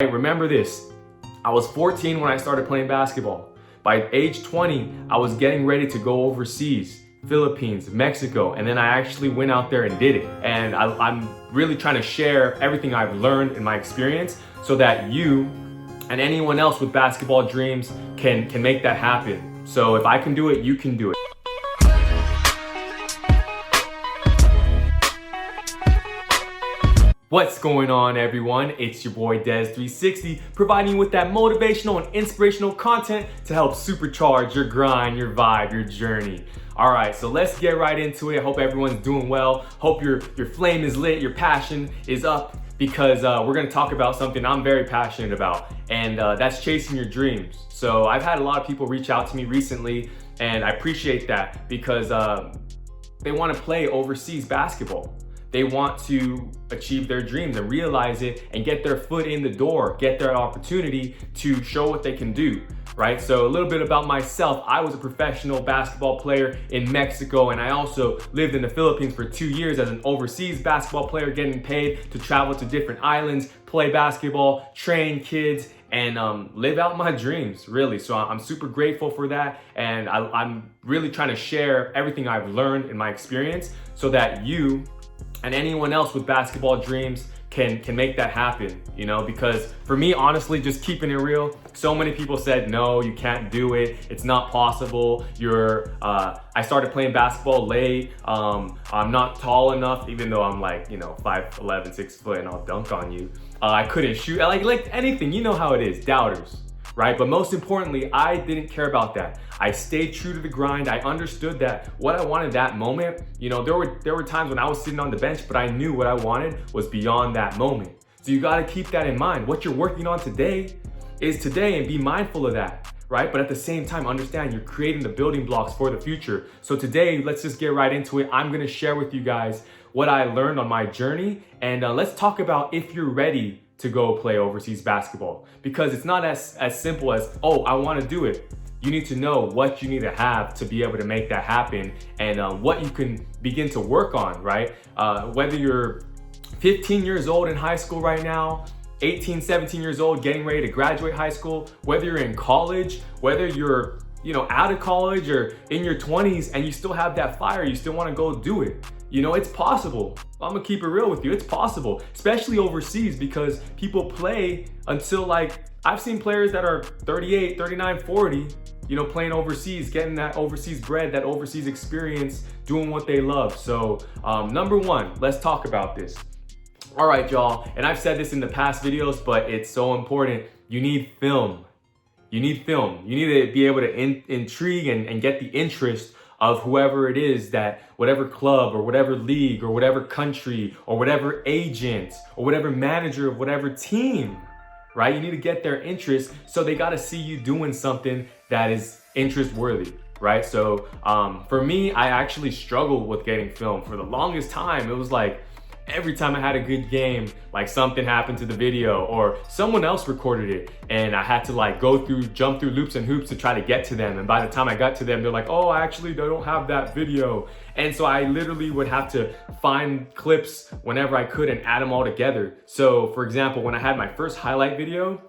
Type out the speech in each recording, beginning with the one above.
Remember this, I was 14 when I started playing basketball. By age 20, I was getting ready to go overseas, Philippines, Mexico, and then I actually went out there and did it. And I'm really trying to share everything I've learned in my experience so that you and anyone else with basketball dreams can make that happen. So if I can do it, you can do it. What's going on, everyone? It's your boy Des360, providing you with that motivational and inspirational content to help supercharge your grind, your vibe, your journey. All right, so let's get right into it. I hope everyone's doing well. Hope your flame is lit, your passion is up, because we're gonna talk about something I'm very passionate about, and that's chasing your dreams. So I've had a lot of people reach out to me recently, and I appreciate that because they wanna play overseas basketball. They want to achieve their dreams and realize it and get their foot in the door, get their opportunity to show what they can do, right? So a little bit about myself. I was a professional basketball player in Mexico, and I also lived in the Philippines for 2 years as an overseas basketball player, getting paid to travel to different islands, play basketball, train kids, and live out my dreams, really. So I'm super grateful for that, and I'm really trying to share everything I've learned in my experience so that you and anyone else with basketball dreams can make that happen, you know? Because for me, honestly, just keeping it real, so many people said, no, you can't do it, it's not possible, I started playing basketball late, I'm not tall enough, even though I'm like, 5'11", 6 foot, and I'll dunk on you. I couldn't shoot, like anything, you know how it is, doubters, right? But most importantly, I didn't care about that. I stayed true to the grind. I understood that what I wanted that moment, there were times when I was sitting on the bench, but I knew what I wanted was beyond that moment. So you gotta keep that in mind. What you're working on today is today, and be mindful of that, right? But at the same time, understand you're creating the building blocks for the future. So today, let's just get right into it. I'm gonna share with you guys what I learned on my journey, and let's talk about if you're ready to go play overseas basketball, because it's not as simple as, oh, I want to do it. You need to know what you need to have to be able to make that happen, and what you can begin to work on, right? Whether you're 15 years old in high school right now, 18, 17 years old, getting ready to graduate high school, whether you're in college, whether you're out of college or in your 20s and you still have that fire, you still want to go do it. It's possible. I'm gonna keep it real with you. It's possible, especially overseas, because people play until I've seen players that are 38, 39, 40, playing overseas, getting that overseas bread, that overseas experience, doing what they love. So number one, let's talk about this. All right, y'all, and I've said this in the past videos, but it's so important. You need film. You need film. You need to be able to intrigue and get the interest of whoever it is, that whatever club or whatever league or whatever country or whatever agent or whatever manager of whatever team, right? You need to get their interest, so they got to see you doing something that is interest worthy, right? So for me, I actually struggled with getting film for the longest time. It was like every time I had a good game, something happened to the video or someone else recorded it, and I had to jump through loops and hoops to try to get to them. And by the time I got to them, they're like, oh, actually, they don't have that video. And so I literally would have to find clips whenever I could and add them all together. So for example, when I had my first highlight video,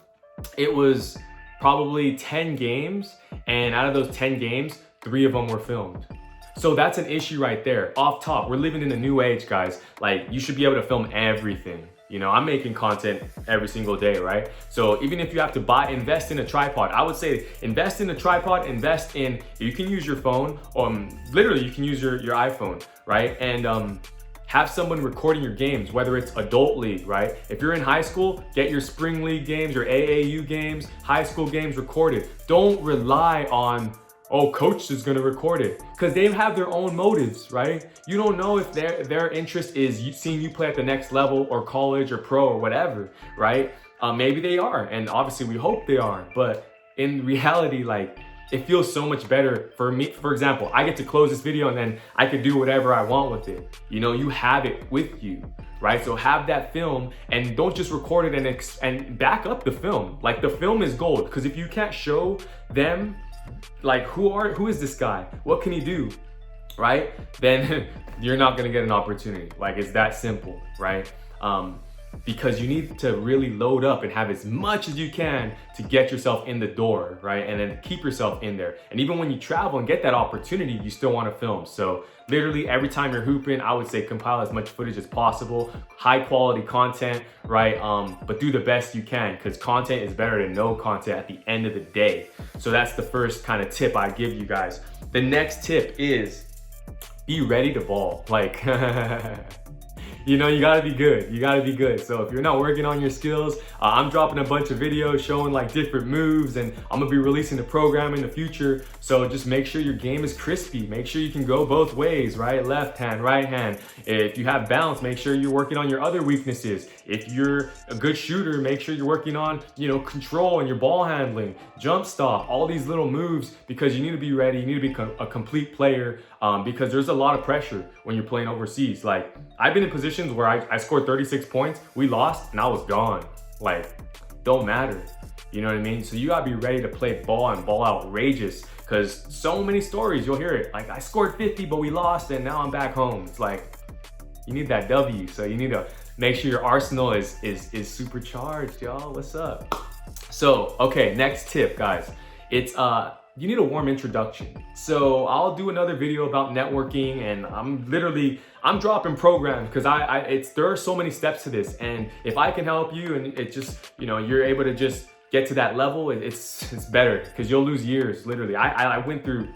it was probably 10 games. And out of those 10 games, 3 of them were filmed. So that's an issue right there. Off top, we're living in a new age, guys. You should be able to film everything. I'm making content every single day, right? So even if you have to invest in a tripod, I would say invest in a tripod, you can use your phone, literally you can use your iPhone, right? And have someone recording your games, whether it's adult league, right? If you're in high school, get your spring league games, your AAU games, high school games recorded. Don't rely on, oh, coach is gonna record it, because they have their own motives, right? You don't know if their interest is seeing you play at the next level or college or pro or whatever, right? Maybe they are, and obviously we hope they are, but in reality, it feels so much better for me. For example, I get to close this video and then I could do whatever I want with it. You have it with you, right? So have that film, and don't just record it and back up the film. The film is gold, because if you can't show them who is this guy? What can he do? Right? Then you're not gonna get an opportunity. It's that simple, right? because you need to really load up and have as much as you can to get yourself in the door, right? And then keep yourself in there. And even when you travel and get that opportunity, you still want to film. So literally every time you're hooping, I would say compile as much footage as possible, high quality content, right? But do the best you can, because content is better than no content at the end of the day. So that's the first kind of tip I give you guys. The next tip is be ready to ball. Like, you know, you gotta be good. You gotta be good. So if you're not working on your skills, I'm dropping a bunch of videos showing like different moves, and I'm gonna be releasing the program in the future. So just make sure your game is crispy. Make sure you can go both ways, right? Left hand, right hand. If you have balance, make sure you're working on your other weaknesses. If you're a good shooter, make sure you're working on, you know, control and your ball handling, jump stop, all these little moves, because you need to be ready. You need to be a complete player, because there's a lot of pressure when you're playing overseas. Like, I've been in positions where I scored 36 points, we lost, and I was gone. Like, don't matter. You know what I mean? So you gotta be ready to play ball and ball outrageous, because so many stories, you'll hear it. Like, I scored 50, but we lost, and now I'm back home. It's like, you need that W. So you need to make sure your arsenal is supercharged, y'all. What's up? So, okay, next tip, guys. It's you need a warm introduction. So I'll do another video about networking, and I'm dropping programs because there are so many steps to this, and if I can help you and it just, you know, you're able to just get to that level, it's better, because you'll lose years, literally. I went through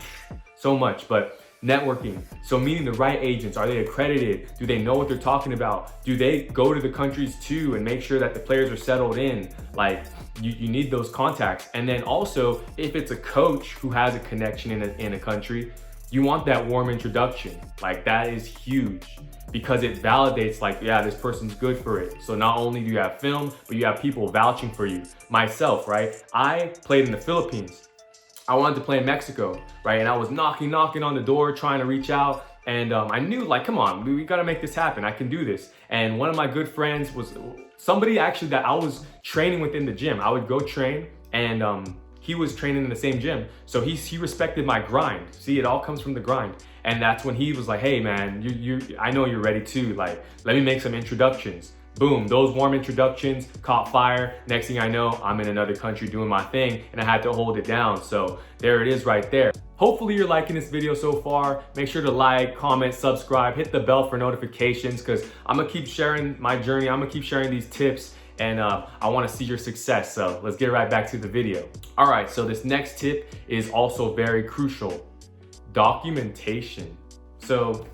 so much, but networking. So meeting the right agents. Are they accredited? Do they know what they're talking about? Do they go to the countries too and make sure that the players are settled in? Like, you need those contacts. And then also, if it's a coach who has a connection in a country, you want that warm introduction. Like, that is huge, because it validates, like, yeah, this person's good for it. So not only do you have film, but you have people vouching for you. Myself, right? I played in the Philippines. I wanted to play in Mexico, right? And I was knocking on the door, trying to reach out. And I knew, like, come on, we gotta make this happen. I can do this. And one of my good friends was somebody actually that I was training within the gym. I would go train, and he was training in the same gym. So he respected my grind. See, it all comes from the grind. And that's when he was like, hey man, I know you're ready too. Like, let me make some introductions. Boom, those warm introductions caught fire. Next thing I know, I'm in another country doing my thing, and I had to hold it down. So there it is right there. Hopefully you're liking this video so far. Make sure to like, comment, subscribe, hit the bell for notifications, because I'm gonna keep sharing my journey. I'm gonna keep sharing these tips, and I wanna see your success. So let's get right back to the video. All right, so this next tip is also very crucial: documentation. So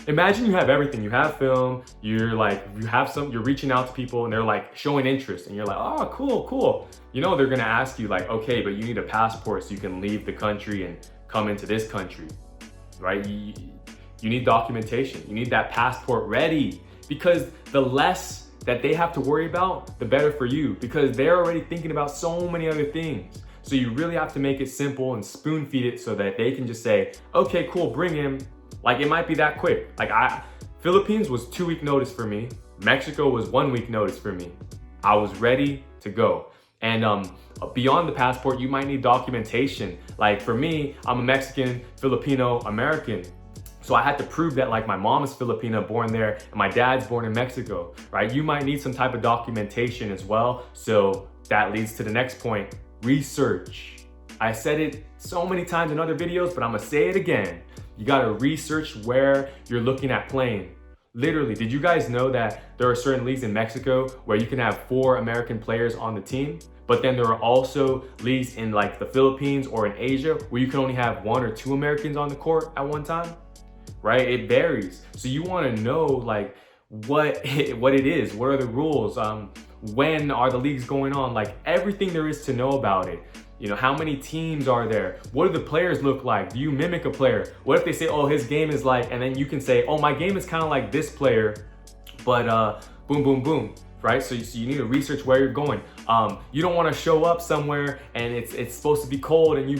imagine you have everything. You have film, you're reaching out to people, and they're like showing interest, and you're like, oh, cool. You know, they're gonna ask you like, okay, but you need a passport so you can leave the country and come into this country, right? You need documentation. You need that passport ready, because the less that they have to worry about, the better for you, because they're already thinking about so many other things. So you really have to make it simple and spoon feed it so that they can just say, okay, cool, bring him. Like, it might be that quick. Like, Philippines was 2-week notice for me. Mexico was 1-week notice for me. I was ready to go. And beyond the passport, you might need documentation. Like, for me, I'm a Mexican, Filipino, American. So I had to prove that, like, my mom is Filipina, born there, and my dad's born in Mexico, right? You might need some type of documentation as well. So that leads to the next point: research. I said it so many times in other videos, but I'm gonna say it again. You gotta research where you're looking at playing. Literally, did you guys know that there are certain leagues in Mexico where you can have 4 American players on the team? But then there are also leagues in like the Philippines or in Asia where you can only have 1 or 2 Americans on the court at one time, right? It varies. So you wanna know like what it is, what are the rules, when are the leagues going on, like everything there is to know about it. You know, how many teams are there? What do the players look like? Do you mimic a player? What if they say, oh, his game is like, and then you can say, oh, my game is kind of like this player, but boom, boom, boom, right? So you need to research where you're going. You don't want to show up somewhere and it's supposed to be cold and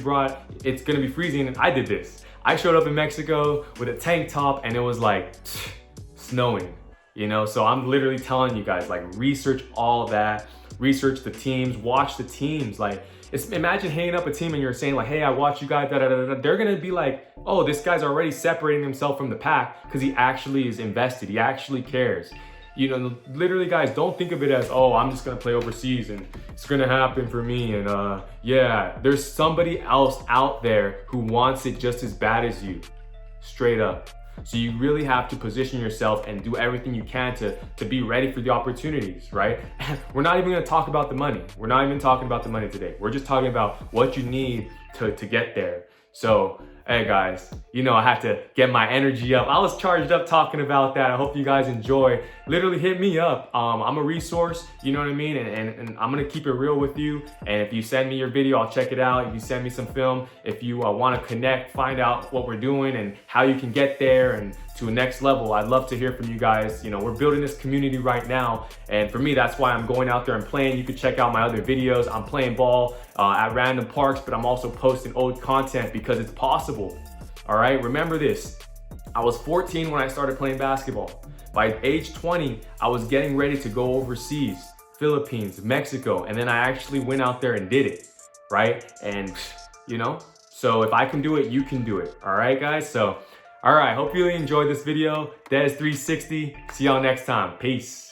it's gonna be freezing. And I did this. I showed up in Mexico with a tank top and it was like snowing, you know? So I'm literally telling you guys, like, research all that, research the teams, watch the teams. Like, imagine hanging up a team and you're saying like, hey, I watch you guys, da, da, da, da. They're gonna be like, oh, this guy's already separating himself from the pack because he actually is invested. He actually cares. You know, literally guys, don't think of it as, oh, I'm just gonna play overseas and it's gonna happen for me. And yeah, there's somebody else out there who wants it just as bad as you, straight up. So you really have to position yourself and do everything you can to be ready for the opportunities, right? We're not even gonna talk about the money. We're not even talking about the money today. We're just talking about what you need to get there. So, hey guys, you know, I had to get my energy up. I was charged up talking about that. I hope you guys enjoy. Literally hit me up. I'm a resource, you know what I mean? And I'm gonna keep it real with you. And if you send me your video, I'll check it out. If you send me some film, if you wanna connect, find out what we're doing and how you can get there and to a next level, I'd love to hear from you guys. You know, we're building this community right now. And for me, that's why I'm going out there and playing. You can check out my other videos. I'm playing ball at random parks, but I'm also posting old content because it's possible. All right, remember this. I was 14 when I started playing basketball. By age 20, I was getting ready to go overseas, Philippines, Mexico, and then I actually went out there and did it, right? And you know, so if I can do it, you can do it. All right, guys? So, all right, hope you really enjoyed this video. Des360, see y'all next time. Peace.